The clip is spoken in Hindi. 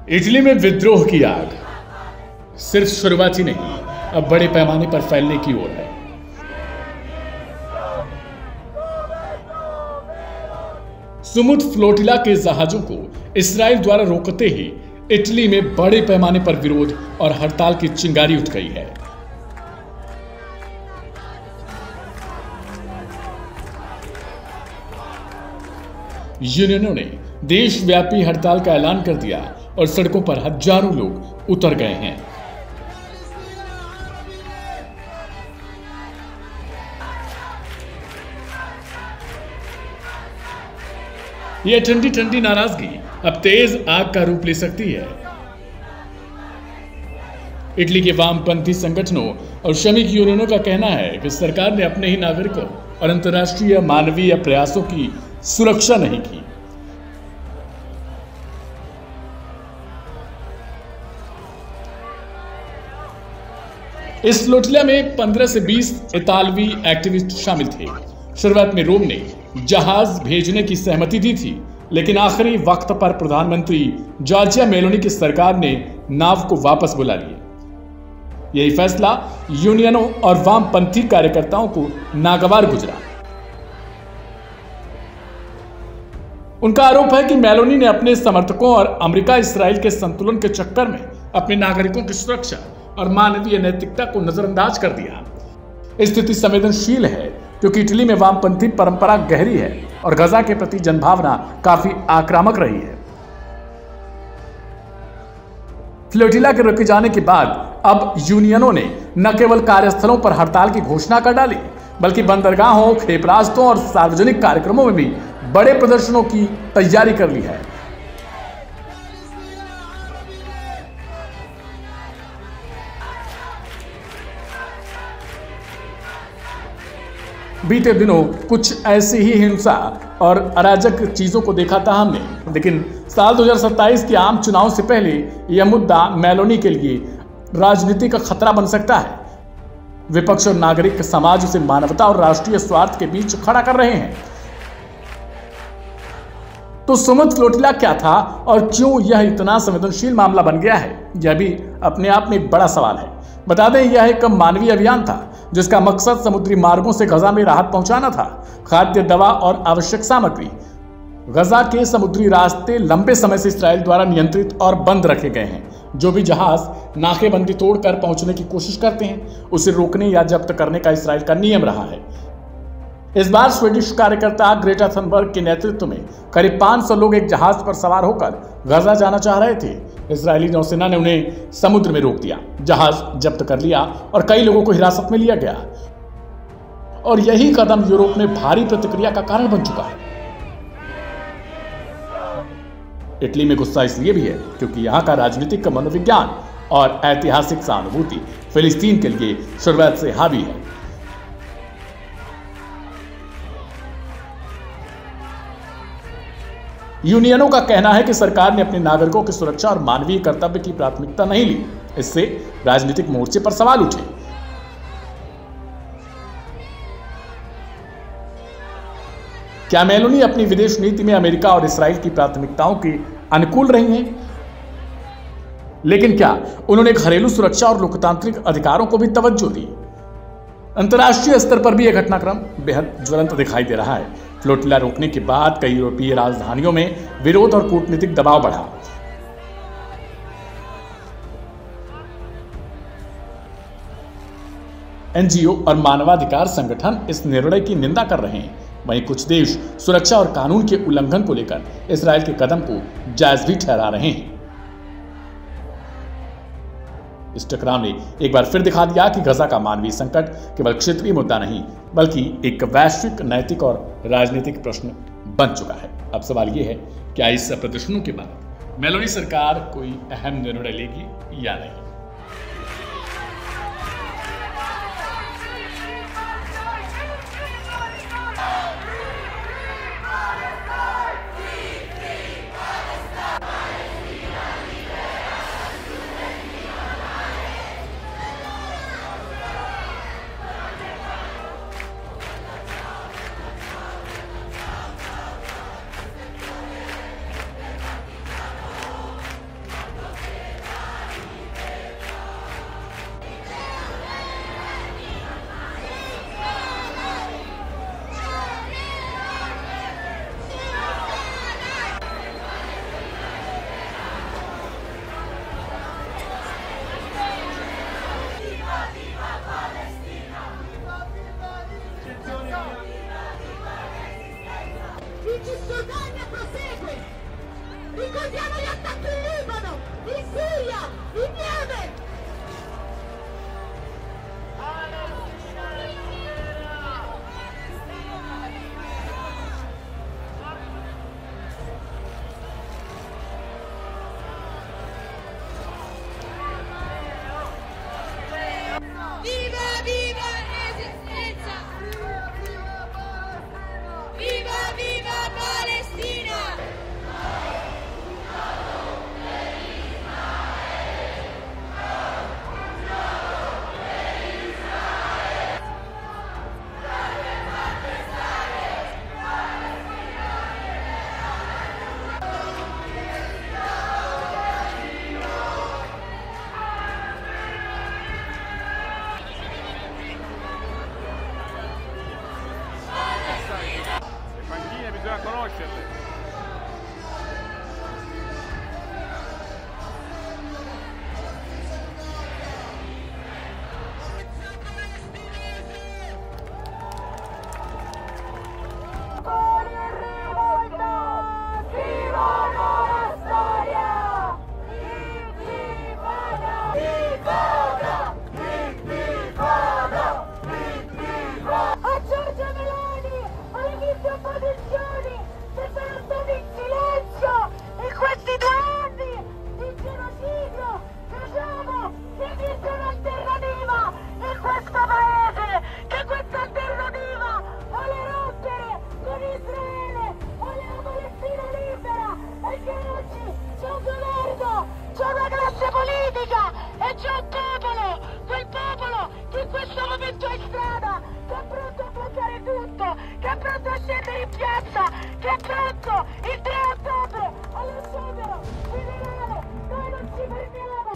इटली में विद्रोह की आग सिर्फ शुरुआत ही नहीं, अब बड़े पैमाने पर फैलने की ओर है। सुमुद फ्लोटिला के जहाजों को इस्राएल द्वारा रोकते ही इटली में बड़े पैमाने पर विरोध और हड़ताल की चिंगारी उठ गई है। यूनियनों ने देशव्यापी हड़ताल का ऐलान कर दिया और सड़कों पर हजारों लोग उतर गए हैं। यह ठंडी ठंडी नाराजगी अब तेज आग का रूप ले सकती है। इटली के वामपंथी संगठनों और श्रमिक यूनियनों का कहना है कि सरकार ने अपने ही नागरिकों और अंतर्राष्ट्रीय मानवीय प्रयासों की सुरक्षा नहीं की। इस फ्लोटिला में 15 से 20 इतालवी एक्टिविस्ट शामिल थे। शुरुआत में रोम ने जहाज भेजने की सहमति दी थी, लेकिन आखिरी वक्त पर प्रधानमंत्री जॉर्जिया मेलोनी की सरकार ने नाव को वापस बुला लिया। यही फैसला यूनियनों और वामपंथी कार्यकर्ताओं को नागवार गुजरा। उनका आरोप है कि मेलोनी ने अपने समर्थकों और अमेरिका इसराइल के संतुलन के चक्कर में अपने नागरिकों की सुरक्षा और मानवीय नैतिकता को नजरअंदाज कर दिया। स्थिति संवेदनशील है क्योंकि इटली में वामपंथी परंपरा गहरी है और गजा के प्रति जनभावना काफी आक्रामक रही है। फ्लोटिला के रोके जाने के बाद अब यूनियनों ने न केवल कार्यस्थलों पर हड़ताल की घोषणा कर डाली, बल्कि बंदरगाहों, क्षेपणास्त्रों और सार्वजनिक कार्यक्रमों में भी बड़े प्रदर्शनों की तैयारी कर ली है। बीते दिनों कुछ ऐसी ही हिंसा और अराजक चीजों को देखा था हमने, लेकिन साल 2027 के आम चुनाव से पहले यह मुद्दा मेलोनी के लिए राजनीति का खतरा बन सकता है। विपक्ष और नागरिक समाज उसे मानवता और राष्ट्रीय स्वार्थ के बीच खड़ा कर रहे हैं। तो सुमुद फ्लोटिला क्या था और क्यों यह इतना संवेदनशील मामला बन गया है, यह भी अपने आप में एक बड़ा सवाल है। बता दें, यह एक मानवीय अभियान था जिसका मकसद समुद्री मार्गों से गजा में राहत पहुंचाना था। खाद्य, दवा और आवश्यक सामग्री। गजा के समुद्री रास्ते लंबे समय से इस्राएल द्वारा नियंत्रित और बंद रखे गए हैं। जो भी जहाज नाकेबंदी तोड़कर पहुंचने की कोशिश करते हैं, उसे रोकने या जब्त करने का इस्राएल का नियम रहा है। इस बार स्वीडिश कार्यकर्ता ग्रेटा थनबर्ग के नेतृत्व में करीब 500 लोग एक जहाज पर सवार होकर गजा जाना चाह रहे थे। इस्राएली नौसेना ने उन्हें समुद्र में रोक दिया, जहाज जब्त कर लिया और कई लोगों को हिरासत में लिया गया। और यही कदम यूरोप में भारी प्रतिक्रिया का कारण बन चुका है। इटली में गुस्सा इसलिए भी है क्योंकि यहां का राजनीतिक मनोविज्ञान और ऐतिहासिक सहानुभूति फिलिस्तीन के लिए शुरुआत से हावी है। यूनियनों का कहना है कि सरकार ने अपने नागरिकों की सुरक्षा और मानवीय कर्तव्य की प्राथमिकता नहीं ली। इससे राजनीतिक मोर्चे पर सवाल उठे। क्या मेलोनी अपनी विदेश नीति में अमेरिका और इस्राएल की प्राथमिकताओं के अनुकूल रही हैं? लेकिन क्या उन्होंने घरेलू सुरक्षा और लोकतांत्रिक अधिकारों को भी तवज्जो दी? अंतर्राष्ट्रीय स्तर पर भी यह घटनाक्रम बेहद ज्वलंत दिखाई दे रहा है। फ्लोटिला रोकने के बाद कई यूरोपीय राजधानियों में विरोध और कूटनीतिक दबाव बढ़ा। एनजीओ और मानवाधिकार संगठन इस निर्णय की निंदा कर रहे हैं। वहीं कुछ देश सुरक्षा और कानून के उल्लंघन को लेकर इस्राएल के कदम को जायज भी ठहरा रहे हैं। इस टकराव ने एक बार फिर दिखा दिया कि गजा का मानवीय संकट केवल क्षेत्रीय मुद्दा नहीं, बल्कि एक वैश्विक नैतिक और राजनीतिक प्रश्न बन चुका है। अब सवाल यह है, क्या इस प्रदर्शनों के बाद मेलोनी सरकार कोई अहम निर्णय लेगी या नहीं? Esplodiamo gli attacchi in Libano, in Siria, in Yemen! Viva, viva l'esistenza! Viva, viva Palestina! Le panchine bisogna conoscerle. A Giorgia Meloni, alle mie opposizioni che sono state in silenzio in questi 2 anni di genocidio, diciamo che esiste un'alternativa in questo paese, che questa alternativa vuole rompere con Israele, vuole la Palestina libera, e che oggi c'è un governo, c'è una classe politica e c'è un popolo, quel popolo che in questo momento è in strada, che è pronto a bloccare tutto, che è pronto a scendere in piazza, che è pronto il 3 ottobre allo sciopero generale. Noi non ci fermiamo!